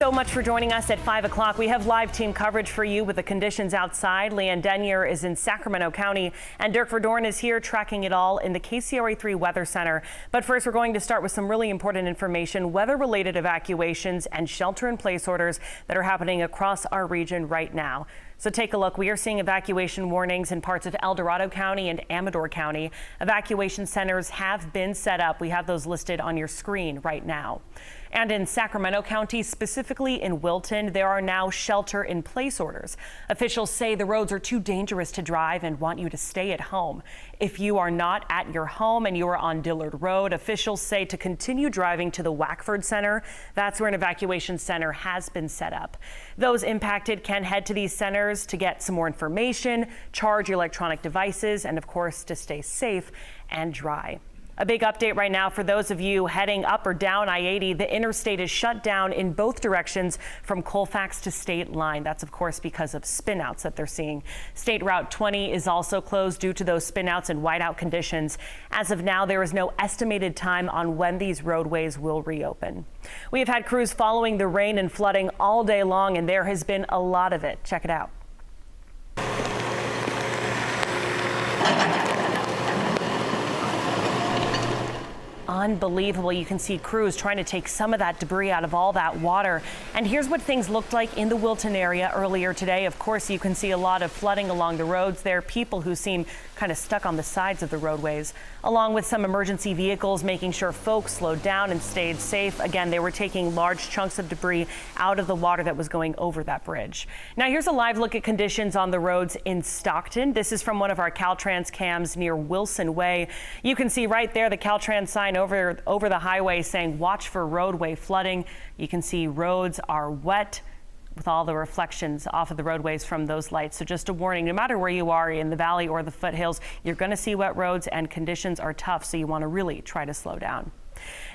So much for joining us at 5 o'clock. We have live team coverage for you with the conditions outside. Leanne Denier is in Sacramento County and Dirk Verdorn is here tracking it all in the KCRA3 Weather Center. But first, we're going to start with some really important information, weather-related evacuations and shelter-in-place orders that are happening across our region right now. So take a look. We are seeing evacuation warnings in parts of El Dorado County and Amador County. Evacuation centers have been set up. We have those listed on your screen right now. And in Sacramento County, specifically in Wilton, there are now shelter-in-place orders. Officials say the roads are too dangerous to drive and want you to stay at home. If you are not at your home and you are on Dillard Road, officials say to continue driving to the Wackford Center. That's where an evacuation center has been set up. Those impacted can head to these centers to get some more information, charge your electronic devices, and of course to stay safe and dry. A big update right now for those of you heading up or down I-80. The interstate is shut down in both directions from Colfax to State Line. That's of course because of spinouts that they're seeing. State Route 20 is also closed due to those spinouts and whiteout conditions. As of now, there is no estimated time on when these roadways will reopen. We have had crews following the rain and flooding all day long, and there has been a lot of it. Check it out. Unbelievable. You can see crews trying to take some of that debris out of all that water. And here's what things looked like in the Wilton area earlier today. Of course, you can see a lot of flooding along the roads there. People who seem kind of stuck on the sides of the roadways, along with some emergency vehicles making sure folks slowed down and stayed safe. Again, they were taking large chunks of debris out of the water that was going over that bridge. Now here's a live look at conditions on the roads in Stockton. This is from one of our Caltrans cams near Wilson Way. You can see right there the Caltrans sign over the highway saying watch for roadway flooding. You can see roads are wet with all the reflections off of the roadways from those lights. So just a warning, no matter where you are in the valley or the foothills, you're going to see wet roads and conditions are tough. So you want to really try to slow down.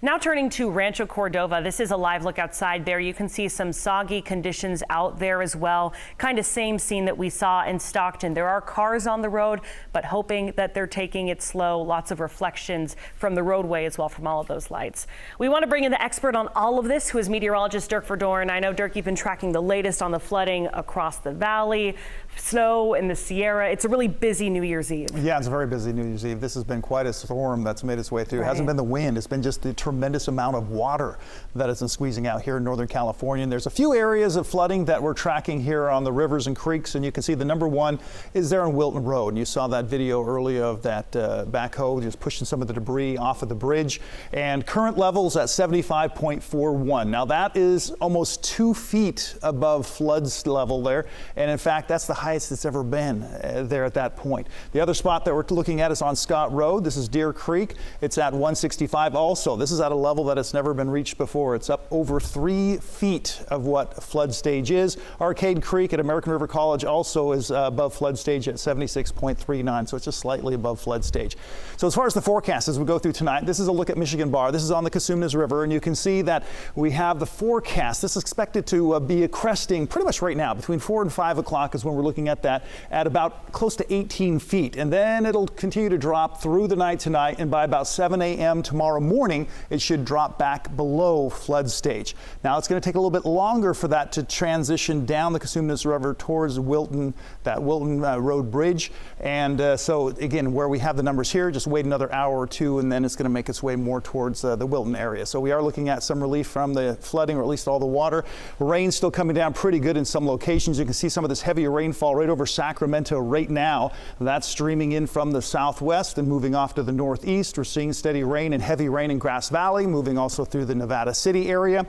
Now turning to Rancho Cordova, this is a live look outside there. You can see some soggy conditions out there as well. Kind of same scene that we saw in Stockton. There are cars on the road, but hoping that they're taking it slow. Lots of reflections from the roadway as well from all of those lights. We want to bring in the expert on all of this, who is meteorologist Dirk Verdorn. I know, Dirk, you've been tracking the latest on the flooding across the valley, snow in the Sierra. It's a really busy New Year's Eve. Yeah, it's a very busy New Year's Eve. This has been quite a storm that's made its way through. It hasn't been the wind. It's been just the tremendous amount of water that has been squeezing out here in Northern California. And there's a few areas of flooding that we're tracking here on the rivers and creeks. And you can see the number one is there on Wilton Road. And you saw that video earlier of that backhoe just pushing some of the debris off of the bridge. And current levels at 75.41. Now that is almost 2 feet above flood level there. And in fact, that's the highest it's ever been there at that point. The other spot that we're looking at is on Scott Road. This is Deer Creek. It's at 165 also. This is at a level that it's never been reached before. It's up over 3 feet of what flood stage is. Arcade Creek at American River College also is above flood stage at 76.39, so it's just slightly above flood stage. So as far as the forecast as we go through tonight, this is a look at Michigan Bar. This is on the Cosumnes River, and you can see that we have the forecast. This is expected to be cresting pretty much right now. Between 4 and 5 o'clock is when we're looking at that at about close to 18 feet. And then it'll continue to drop through the night tonight, and by about 7 a.m. tomorrow morning, it should drop back below flood stage. Now it's going to take a little bit longer for that to transition down the Cosumnes River towards Wilton, that Wilton Road Bridge. And so again, where we have the numbers here, just wait another hour or two, and then it's going to make its way more towards the Wilton area. So we are looking at some relief from the flooding, or at least all the water. Rain still coming down pretty good in some locations. You can see some of this heavier rainfall right over Sacramento right now. That's streaming in from the southwest and moving off to the northeast. We're seeing steady rain and heavy rain in Grass Valley, moving also through the Nevada City area.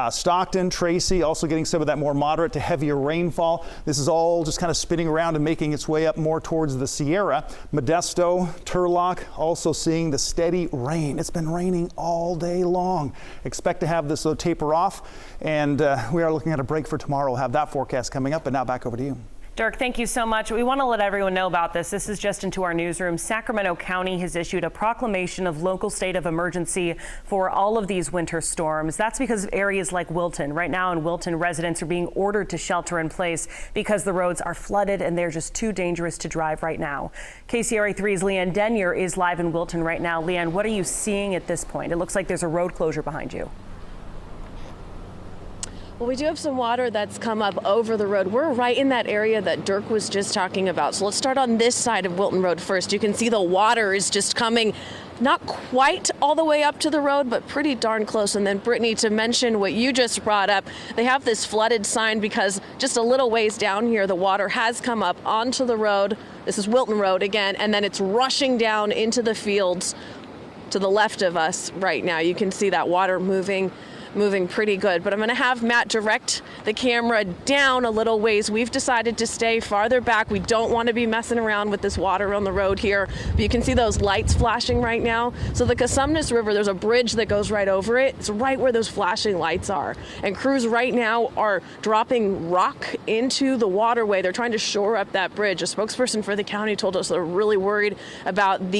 Stockton, Tracy, also getting some of that more moderate to heavier rainfall. This is all just kind of spinning around and making its way up more towards the Sierra. Modesto, Turlock, also seeing the steady rain. It's been raining all day long. Expect to have this taper off, and we are looking at a break for tomorrow. We'll have that forecast coming up, but now back over to you. Dirk, thank you so much. We want to let everyone know about this. This is just into our newsroom. Sacramento County has issued a proclamation of local state of emergency for all of these winter storms. That's because of areas like Wilton. Right now in Wilton, residents are being ordered to shelter in place because the roads are flooded and they're just too dangerous to drive right now. KCRA3's Leanne Denier is live in Wilton right now. Leanne, what are you seeing at this point? It looks like there's a road closure behind you. Well, we do have some water that's come up over the road. We're right in that area that Dirk was just talking about. So let's start on this side of Wilton Road first. You can see the water is just coming not quite all the way up to the road, but pretty darn close. And then, Brittany, to mention what you just brought up, they have this flooded sign because just a little ways down here, the water has come up onto the road. This is Wilton Road again, and then it's rushing down into the fields to the left of us right now. You can see that water moving pretty good. But I'm going to have Matt direct the camera down a little ways. We've decided to stay farther back. We don't want to be messing around with this water on the road here. But you can see those lights flashing right now. So the Cosumnes River, there's a bridge that goes right over it. It's right where those flashing lights are. And crews right now are dropping rock into the waterway. They're trying to shore up that bridge. A spokesperson for the county told us they're really worried about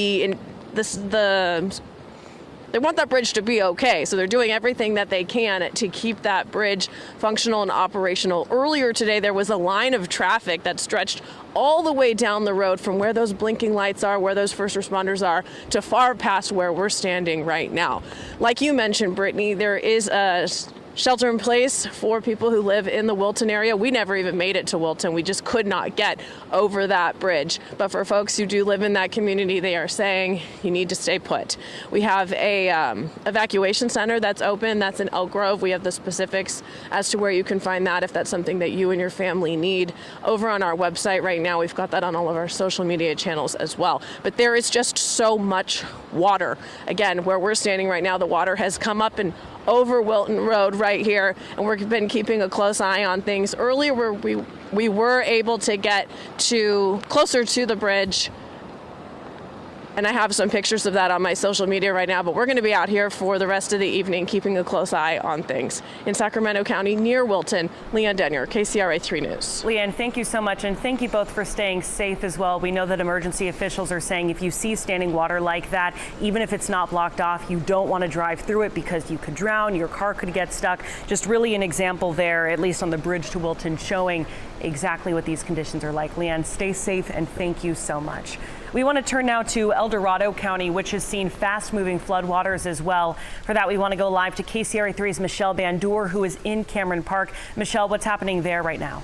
they want that bridge to be okay, so they're doing everything that they can to keep that bridge functional and operational. Earlier today, there was a line of traffic that stretched all the way down the road from where those blinking lights are, where those first responders are, to far past where we're standing right now. Like you mentioned, Brittany, there is a shelter in place for people who live in the Wilton area. We never even made it to Wilton. We just could not get over that bridge. But for folks who do live in that community, they are saying you need to stay put. We have a evacuation center that's open. That's in Elk Grove. We have the specifics as to where you can find that if that's something that you and your family need. Over on our website right now, we've got that on all of our social media channels as well. But there is just so much water. Again, where we're standing right now, the water has come up and over Wilton Road right here, and we've been keeping a close eye on things. Earlier, we were able to get closer to the bridge, and I have some pictures of that on my social media right now, but we're going to be out here for the rest of the evening keeping a close eye on things. In Sacramento County, near Wilton, Leanne Denyer, KCRA 3 News. Leanne, thank you so much, and thank you both for staying safe as well. We know that emergency officials are saying if you see standing water like that, even if it's not blocked off, you don't want to drive through it because you could drown, your car could get stuck. Just really an example there, at least on the bridge to Wilton, showing exactly what these conditions are like. Leanne, stay safe, and thank you so much. We want to turn now to El Dorado County, which has seen fast-moving floodwaters as well. For that, we want to go live to KCRA 3's Michelle Bandour, who is in Cameron Park. Michelle, what's happening there right now?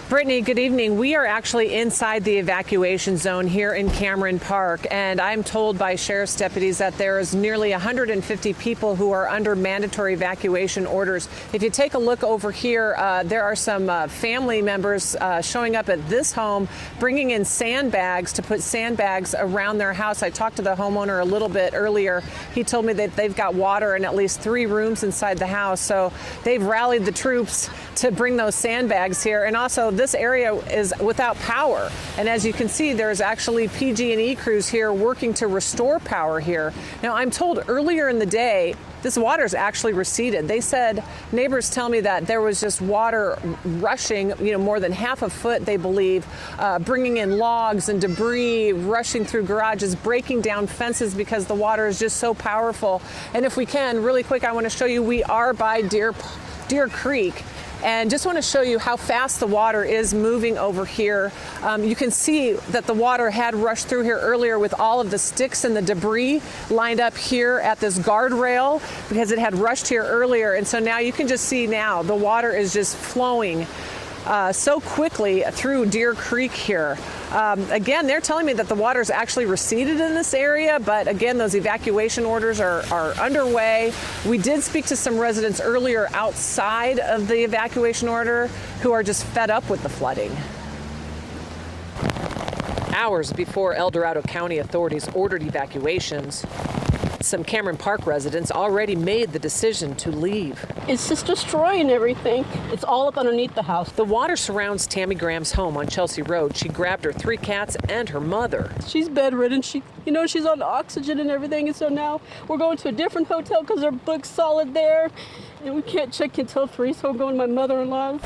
Brittany, good evening. We are actually inside the evacuation zone here in Cameron Park, and I'm told by sheriff's deputies that there is nearly 150 people who are under mandatory evacuation orders. If you take a look over here, there are some family members showing up at this home, bringing in sandbags to put sandbags around their house. I talked to the homeowner a little bit earlier. He told me that they've got water in at least 3 rooms inside the house, so they've rallied the troops to bring those sandbags here. And also, this area is without power, and as you can see, there's actually PG&E crews here working to restore power here. Now, I'm told earlier in the day this water's actually receded. They said, neighbors tell me that there was just water rushing, more than half a foot, they believe, bringing in logs and debris, rushing through garages, breaking down fences because the water is just so powerful. And if we can, really quick, I want to show you, we are by Deer Creek. And just want to show you how fast the water is moving over here. You can see that the water had rushed through here earlier with all of the sticks and the debris lined up here at this guardrail because it had rushed here earlier. And so now you can just see now the water is just flowing so quickly through Deer Creek here. Again, they're telling me that the water's actually receded in this area, but again, those evacuation orders are underway. We did speak to some residents earlier outside of the evacuation order who are just fed up with the flooding. Hours before El Dorado County authorities ordered evacuations, some Cameron Park residents already made the decision to leave. It's just destroying everything. It's all up underneath the house. The water surrounds Tammy Graham's home on Chelsea Road. She grabbed her 3 cats and her mother. She's bedridden. She's on oxygen and everything. And so now we're going to a different hotel because our book's solid there. And we can't check until 3, so we're going to my mother-in-law's.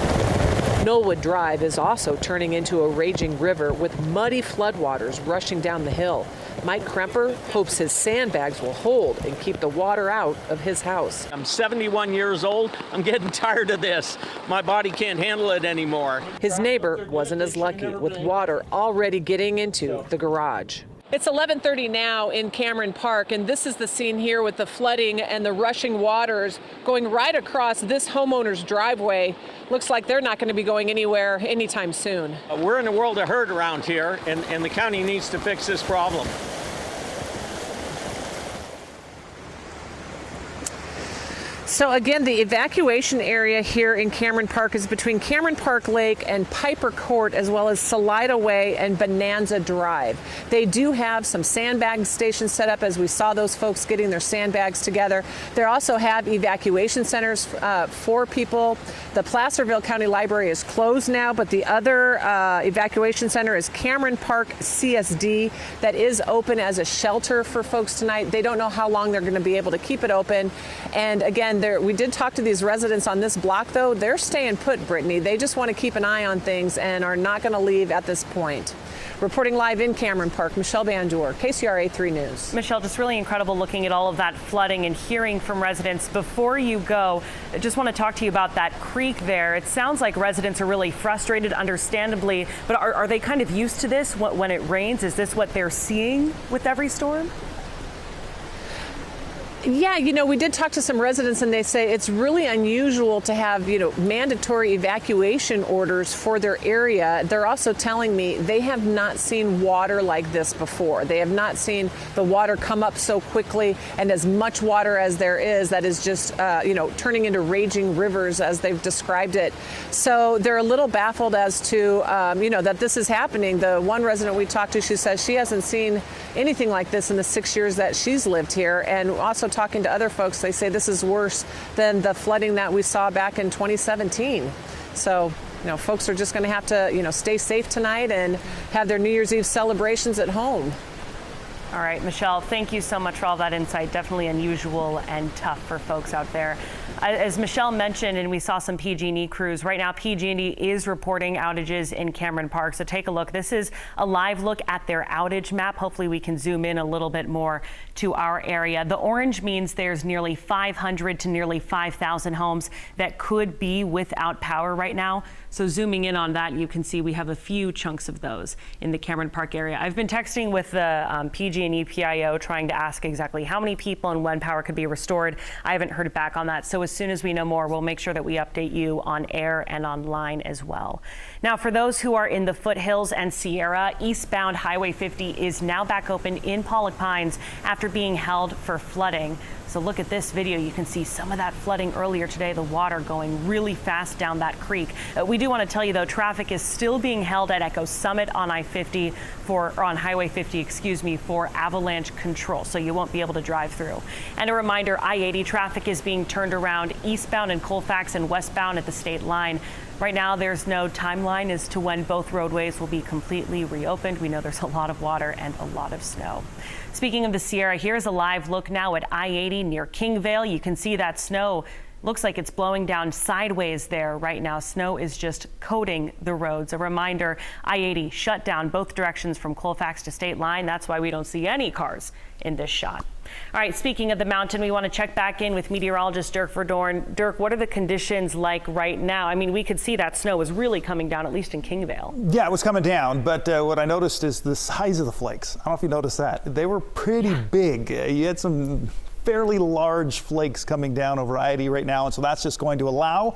Knollwood Drive is also turning into a raging river with muddy floodwaters rushing down the hill. Mike Kremper hopes his sandbags will hold and keep the water out of his house. I'm 71 years old. I'm getting tired of this. My body can't handle it anymore. His neighbor wasn't as lucky, with water already getting into the garage. It's 11:30 now in Cameron Park, and this is the scene here with the flooding and the rushing waters going right across this homeowner's driveway. Looks like they're not going to be going anywhere anytime soon. We're in a world of hurt around here, and the county needs to fix this problem. So again, the evacuation area here in Cameron Park is between Cameron Park Lake and Piper Court, as well as Salida Way and Bonanza Drive. They do have some sandbag stations set up, as we saw those folks getting their sandbags together. They also have evacuation centers for people. The Placerville County Library is closed now, but the other evacuation center is Cameron Park CSD, that is open as a shelter for folks tonight. They don't know how long they're going to be able to keep it open. And again, we did talk to these residents on this block, though. They're staying put, Brittany. They just want to keep an eye on things and are not going to leave at this point. Reporting live in Cameron Park, Michelle Bandor, KCRA 3 News. Michelle, just really incredible looking at all of that flooding and hearing from residents. Before you go, I just want to talk to you about that creek there. It sounds like residents are really frustrated, understandably, but are they kind of used to this when it rains? Is this what they're seeing with every storm? Yeah, we did talk to some residents, and they say it's really unusual to have, mandatory evacuation orders for their area. They're also telling me they have not seen water like this before. They have not seen the water come up so quickly, and as much water as there is, that is just, turning into raging rivers, as they've described it. So they're a little baffled as to, that this is happening. The one resident we talked to, she says she hasn't seen anything like this in the 6 years that she's lived here. And also talking to other folks, they say this is worse than the flooding that we saw back in 2017. So, folks are just going to have to, stay safe tonight and have their New Year's Eve celebrations at home. All right, Michelle, thank you so much for all that insight. Definitely unusual and tough for folks out there. As Michelle mentioned, and we saw some PG&E crews, right now PG&E is reporting outages in Cameron Park. So take a look. This is a live look at their outage map. Hopefully we can zoom in a little bit more to our area. The orange means there's nearly 500 to nearly 5,000 homes that could be without power right now. So zooming in on that, you can see we have a few chunks of those in the Cameron Park area. I've been texting with the PG&E PIO trying to ask exactly how many people and when power could be restored. I haven't heard back on that. So as soon as we know more, we'll make sure that we update you on air and online as well. Now, for those who are in the foothills and Sierra, eastbound Highway 50 is now back open in Pollock Pines after being held for flooding. So look at this video. You can see some of that flooding earlier today, the water going really fast down that creek. We do want to tell you, though, traffic is still being held at Echo Summit on on Highway 50, for avalanche control. So you won't be able to drive through. And a reminder, I-80 traffic is being turned around eastbound in Colfax and westbound at the state line. Right now, there's no timeline as to when both roadways will be completely reopened. We know there's a lot of water and a lot of snow. Speaking of the Sierra, here's a live look now at I-80 near Kingvale. You can see that snow. Looks like it's blowing down sideways there right now. Snow is just coating the roads. A reminder, I-80 shut down both directions from Colfax to State Line. That's why we don't see any cars in this shot. All right, speaking of the mountain, we want to check back in with meteorologist Dirk Verdorn. Dirk, what are the conditions like right now? I mean, we could see that snow was really coming down, at least in Kingvale. Yeah, it was coming down, but what I noticed is the size of the flakes. I don't know if you noticed that. They were pretty big. You had some fairly large flakes coming down over I-80 right now, and so that's just going to allow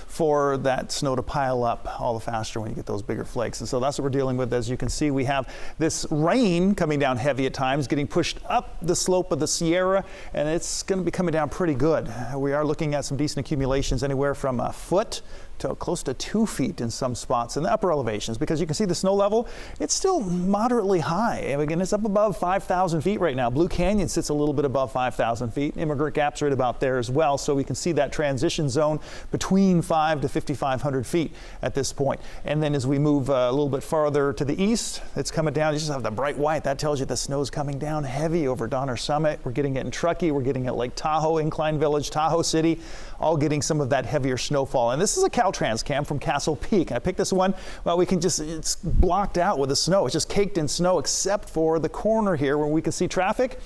for that snow to pile up all the faster when you get those bigger flakes. And so that's what we're dealing with. As you can see, we have this rain coming down heavy at times, getting pushed up the slope of the Sierra, and it's going to be coming down pretty good. We are looking at some decent accumulations, anywhere from a foot to close to 2 feet in some spots in the upper elevations, because you can see the snow level, it's still moderately high. And again, it's up above 5,000 feet right now. Blue Canyon sits a little bit above 5,000 feet. Immigrant Gap's right about there as well. So we can see that transition zone between 5 to 5,500 feet at this point. And then as we move a little bit farther to the east, it's coming down. You just have the bright white. That tells you the snow's coming down heavy over Donner Summit. We're getting it in Truckee. We're getting it Lake Tahoe, Incline Village, Tahoe City, all getting some of that heavier snowfall. And this is a Caltrans cam from Castle Peak. I picked this one. Well, it's blocked out with the snow. It's just caked in snow, except for the corner here where we can see traffic.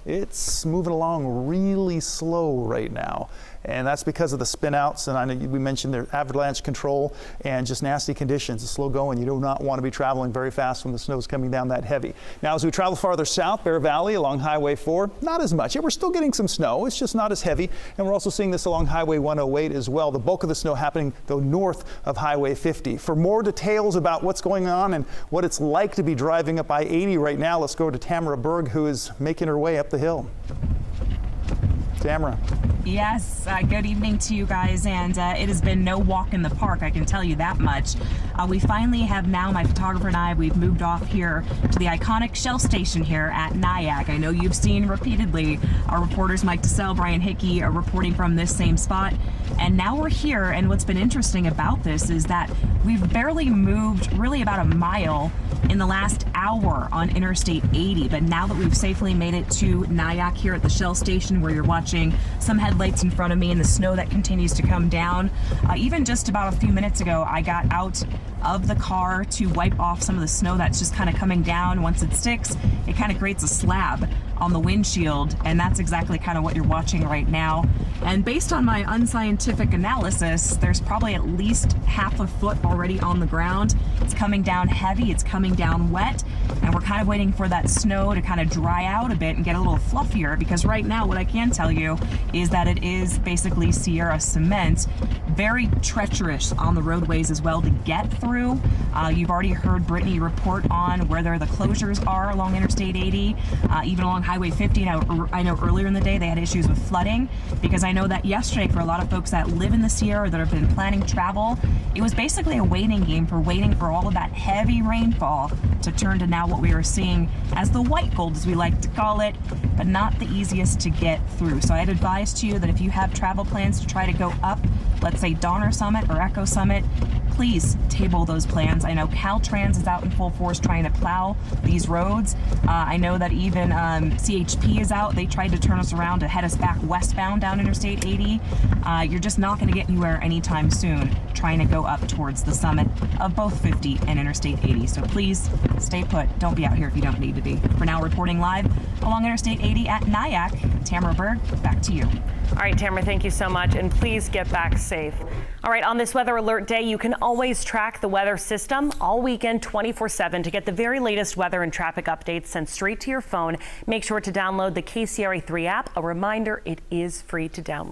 It's moving along really slow right now. and that's because of the spin outs. And I know we mentioned their avalanche control and just nasty conditions. It's slow going. You do not want to be traveling very fast when the snow is coming down that heavy. Now, as we travel farther south, Bear Valley along Highway 4, not as much. Yeah, we're still getting some snow. It's just not as heavy. And we're also seeing this along Highway 108 as well. The bulk of the snow happening, though, north of Highway 50. For more details about what's going on and what it's like to be driving up I-80 right now, let's go to Tamara Berg, who is making her way up the hill. Tamara. Yes, good evening to you guys, and it has been no walk in the park, I can tell you that much. We finally have now, my photographer and I, we've moved off here to the iconic Shell station here at Nyack. I know you've seen repeatedly our reporters Mike DeSalle, Brian Hickey are reporting from this same spot, and now we're here. And what's been interesting about this is that we've barely moved really about a mile in the last hour on Interstate 80, but now that we've safely made it to Nyack here at the Shell station, where you're watching some headlights in front of me and the snow that continues to come down. Even just about a few minutes ago, I got out of the car to wipe off some of the snow that's just kind of coming down. Once it sticks, it kind of creates a slab on the windshield, and that's exactly kind of what you're watching right now. And based on my unscientific analysis, there's probably at least half a foot already on the ground. It's coming down heavy, it's coming down wet, and we're kind of waiting for that snow to kind of dry out a bit and get a little fluffier, because right now what I can tell you is that it is basically Sierra cement, very treacherous on the roadways as well to get through. You've already heard Brittany report on where the closures are along Interstate 80, even along Highway 50. I know earlier in the day they had issues with flooding, because I know that yesterday for a lot of folks that live in the Sierra that have been planning travel, it was basically a waiting game for waiting for all of that heavy rainfall to turn to now what we are seeing as the white gold, as we like to call it, but not the easiest to get through. So I'd advise to you that if you have travel plans to try to go up, let's say Donner Summit or Echo Summit, please table those plans. I know Caltrans is out in full force trying to plow these roads. I know that even CHP is out. They tried to turn us around to head us back westbound down Interstate 80. You're just not going to get anywhere anytime soon trying to go up towards the summit of both 50 and Interstate 80. So please stay put. Don't be out here if you don't need to be. For now, reporting live along Interstate 80 at Nyack, Tamara Berg, back to you. All right, Tamara, thank you so much, and please get back safe. All right, on this Weather Alert Day, you can always track the weather system all weekend 24/7 to get the very latest weather and traffic updates sent straight to your phone. Make sure to download the KCRA 3 app. A reminder, it is free to download.